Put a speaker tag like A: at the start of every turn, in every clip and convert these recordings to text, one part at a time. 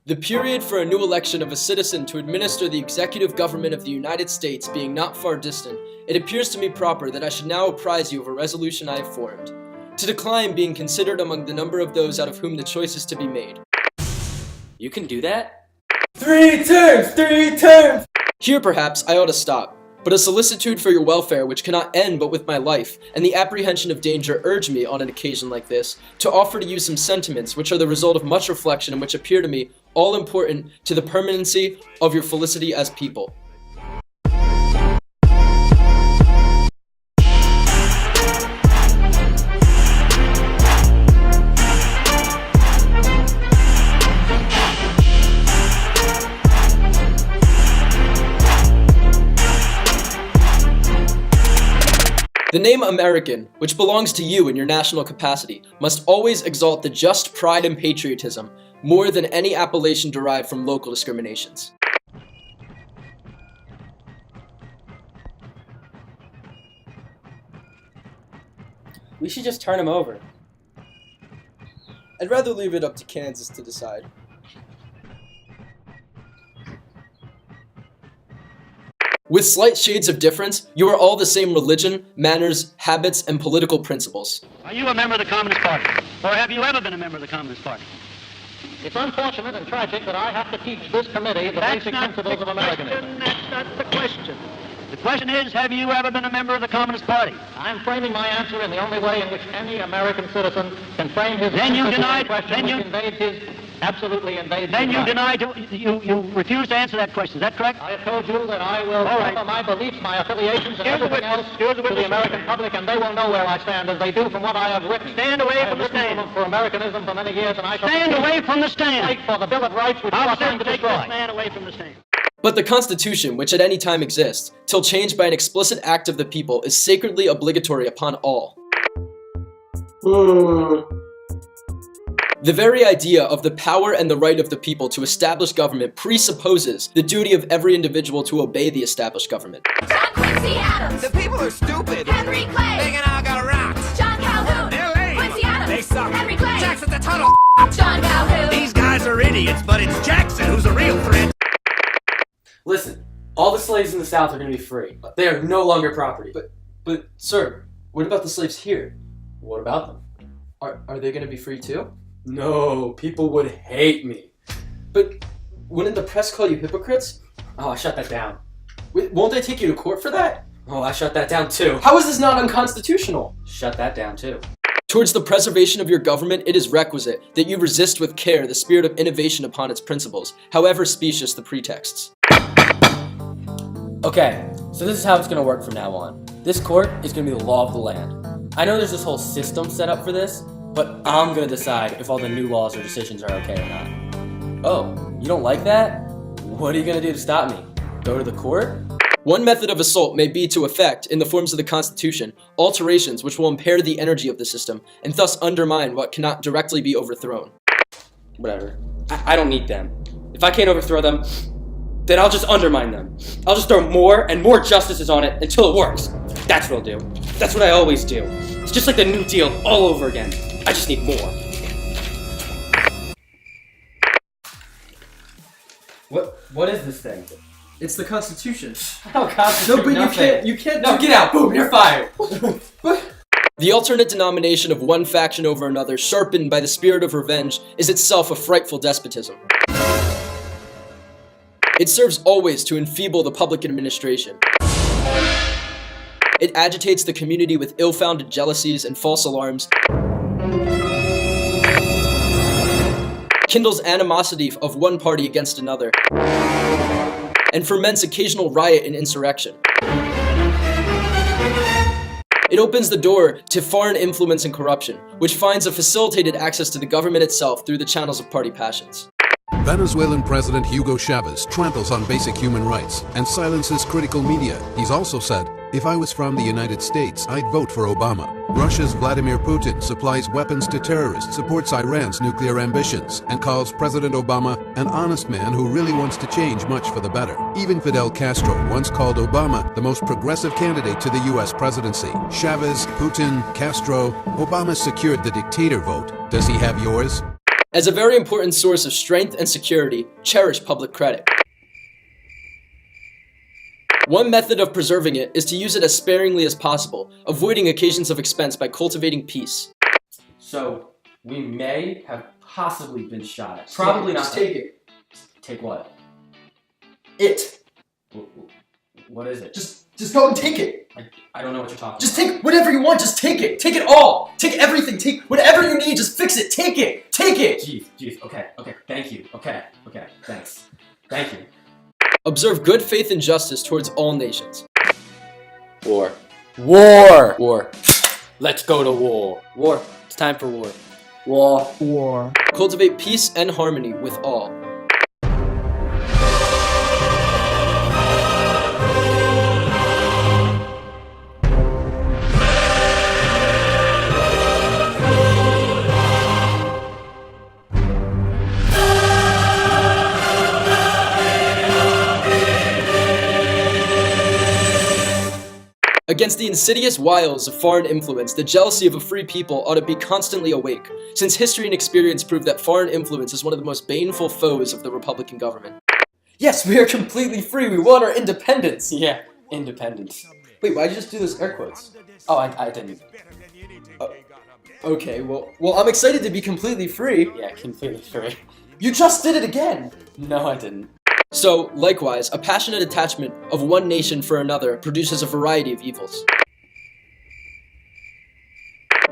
A: The period for a new election of a citizen to administer the executive government of the United States being not far distant, it appears to me proper that I should now apprise you of a resolution I have formed, to decline being considered among the number of those out of whom the choice is to be made.
B: You can do that?
A: 3 terms! 3 terms! Here perhaps I ought to stop, but a solicitude for your welfare which cannot end but with my life, and the apprehension of danger urge me, on an occasion like this, to offer to you some sentiments which are the result of much reflection and which appear to me all important to the permanency of your felicity as people. The name American, which belongs to you in your national capacity, must always exalt the just pride and patriotism more than any appellation derived from local discriminations.
B: We should just turn him over.
A: I'd rather leave it up to Kansas to decide. With slight shades of difference, you are all the same religion, manners, habits, and political principles.
C: Are you a member of the Communist Party? Or have you ever been a member of the Communist Party?
D: It's unfortunate and tragic that I have to teach this committee the basic principles of Americanism.
C: That's not the question. The question is, have you ever been a member of the Communist Party?
D: I'm framing my answer in the only way in which any American citizen can frame his
C: Then you
D: answer to
C: denied-
D: a question
C: then you-
D: which invades his, absolutely invades
C: Then
D: his
C: you
D: right.
C: denied, you refused to answer that question. Is that correct?
D: I have told you that I will
C: All right.
D: offer my beliefs, my affiliations, and
C: Here's the
D: everything
C: witness.
D: else
C: Here's the
D: to the
C: witness.
D: American public, and they will know where I stand, as they do from what I have written.
C: Stand away
D: I have
C: from the
D: written
C: stand.
D: for Americanism for many years, and I shall
C: Stand
D: continue
C: away from the
D: to
C: stand.
D: fight for the Bill of Rights, which you
C: I'll
D: are trying to
C: take
D: destroy.
C: this man away from the stand.
A: But the Constitution, which at any time exists, till changed by an explicit act of the people, is sacredly obligatory upon all. The very idea of the power and the right of the people to establish government presupposes the duty of every individual to obey the established government.
E: John Quincy Adams.
F: The people are stupid.
E: Henry Clay.
F: They can all go rocks.
E: John Calhoun.
F: LA.
E: Quincy Adams.
F: They suck.
E: Henry Clay.
F: Jackson's a tunnel.
E: John Calhoun.
F: These guys are idiots, but it's Jackson who's a real threat.
B: Listen, all the slaves in the South are going to be free. They are no longer property.
A: But sir, what about the slaves here?
B: What about them?
A: Are they going to be free too?
B: No, people would hate me.
A: But wouldn't the press call you hypocrites?
B: Oh, I shut that down.
A: Won't they take you to court for that?
B: Oh, I shut that down too.
A: How is this not unconstitutional?
B: Shut that down too.
A: Towards the preservation of your government, it is requisite that you resist with care the spirit of innovation upon its principles, however specious the pretexts.
B: Okay, so this is how it's going to work from now on. This court is going to be the law of the land. I know there's this whole system set up for this, but I'm going to decide if all the new laws or decisions are okay or not. Oh, you don't like that? What are you going to do to stop me? Go to the court?
A: One method of assault may be to effect, in the forms of the Constitution, alterations which will impair the energy of the system, and thus undermine what cannot directly be overthrown.
B: Whatever. I don't need them. If I can't overthrow them, then I'll just undermine them. I'll just throw more and more justices on it until it works. That's what I'll do. That's what I always do. It's just like the New Deal all over again. I just need more. What is this thing?
A: It's the Constitution.
B: I don't constitute
A: No, but
B: nothing.
A: you can't
B: No, get out! Boom, you're fired!
A: The alternate denomination of one faction over another, sharpened by the spirit of revenge, is itself a frightful despotism. It serves always to enfeeble the public administration. It agitates the community with ill-founded jealousies and false alarms, kindles animosity of one party against another, and foments occasional riot and insurrection. It opens the door to foreign influence and corruption, which finds a facilitated access to the government itself through the channels of party passions.
G: Venezuelan President Hugo Chavez tramples on basic human rights and silences critical media. He's also said, "If I was from the United States, I'd vote for Obama." Russia's Vladimir Putin supplies weapons to terrorists, supports Iran's nuclear ambitions, and calls President Obama an honest man who really wants to change much for the better. Even Fidel Castro once called Obama the most progressive candidate to the U.S. presidency. Chavez, Putin, Castro, Obama secured the dictator vote. Does he have yours?
A: As a very important source of strength and security, cherish public credit. One method of preserving it is to use it as sparingly as possible, avoiding occasions of expense by cultivating peace.
B: So, we may have possibly been shot at. Probably not.
A: Just take it.
B: Take what?
A: It.
B: What is it?
A: Just go and take it.
B: I don't know what you're talking
A: Just take whatever you want, just take it. Take it all. Take everything. Take whatever you need, just fix it. Take it. Take it.
B: Jeez, okay, thank you, okay, thanks. Thank you.
A: Observe good faith and justice towards all nations.
B: War. Let's go to war. War. It's time for war. War.
A: Cultivate peace and harmony with all. Against the insidious wiles of foreign influence, the jealousy of a free people ought to be constantly awake, since history and experience prove that foreign influence is one of the most baneful foes of the Republican government. Yes, we are completely free. We want our independence.
B: Yeah, independence.
A: Wait, why'd you just do those air quotes?
B: Oh, I didn't.
A: Okay, well, I'm excited to be completely free.
B: Yeah, completely free.
A: You just did it again.
B: No, I didn't.
A: So, likewise, a passionate attachment of one nation for another produces a variety of evils.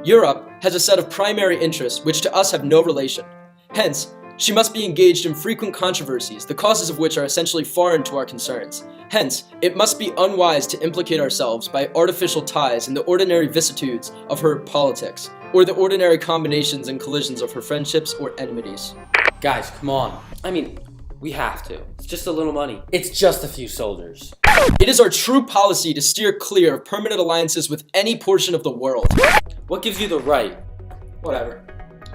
A: Europe has a set of primary interests which to us have no relation. Hence, she must be engaged in frequent controversies, the causes of which are essentially foreign to our concerns. Hence, it must be unwise to implicate ourselves by artificial ties in the ordinary vicissitudes of her politics, or the ordinary combinations and collisions of her friendships or enmities.
B: Guys, come on. I mean, we have to. It's just a little money. It's just a few soldiers.
A: It is our true policy to steer clear of permanent alliances with any portion of the world.
B: What gives you the right? Whatever.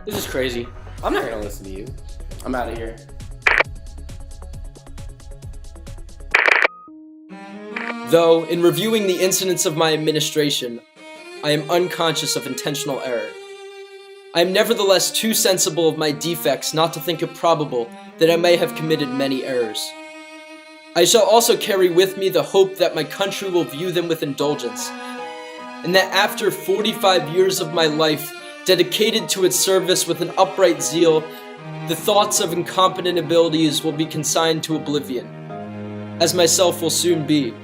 B: This is crazy. I'm not gonna listen to you. I'm out of here.
A: Though, in reviewing the incidents of my administration, I am unconscious of intentional error. I am nevertheless too sensible of my defects not to think it probable that I may have committed many errors. I shall also carry with me the hope that my country will view them with indulgence, and that after 45 years of my life dedicated to its service with an upright zeal, the thoughts of incompetent abilities will be consigned to oblivion, as myself will soon be,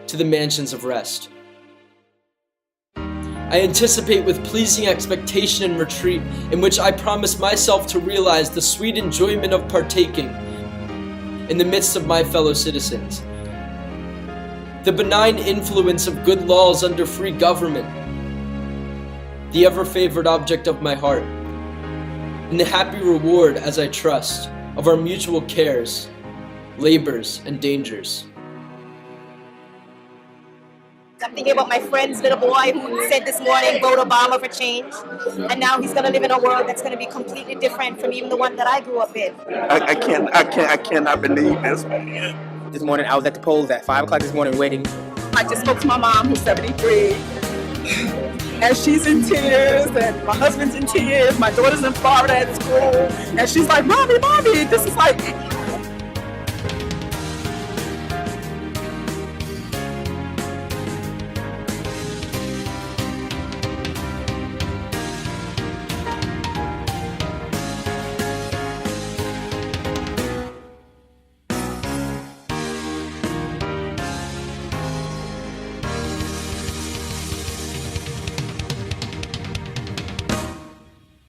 A: to the mansions of rest. I anticipate with pleasing expectation and retreat, in which I promise myself to realize the sweet enjoyment of partaking in the midst of my fellow citizens, the benign influence of good laws under free government, the ever-favored object of my heart, and the happy reward, as I trust, of our mutual cares, labors, and dangers.
H: I'm thinking about my friend's little boy who said this morning, vote Obama for change. And now he's going to live in a world that's going to be completely different from even the one that I grew up in.
I: I cannot believe this, man.
J: This morning, I was at the polls at 5 o'clock this morning waiting.
H: I just spoke to my mom, who's 73. And she's in tears, and my husband's in tears. My daughter's in Florida at school. And she's like, Mommy, this is like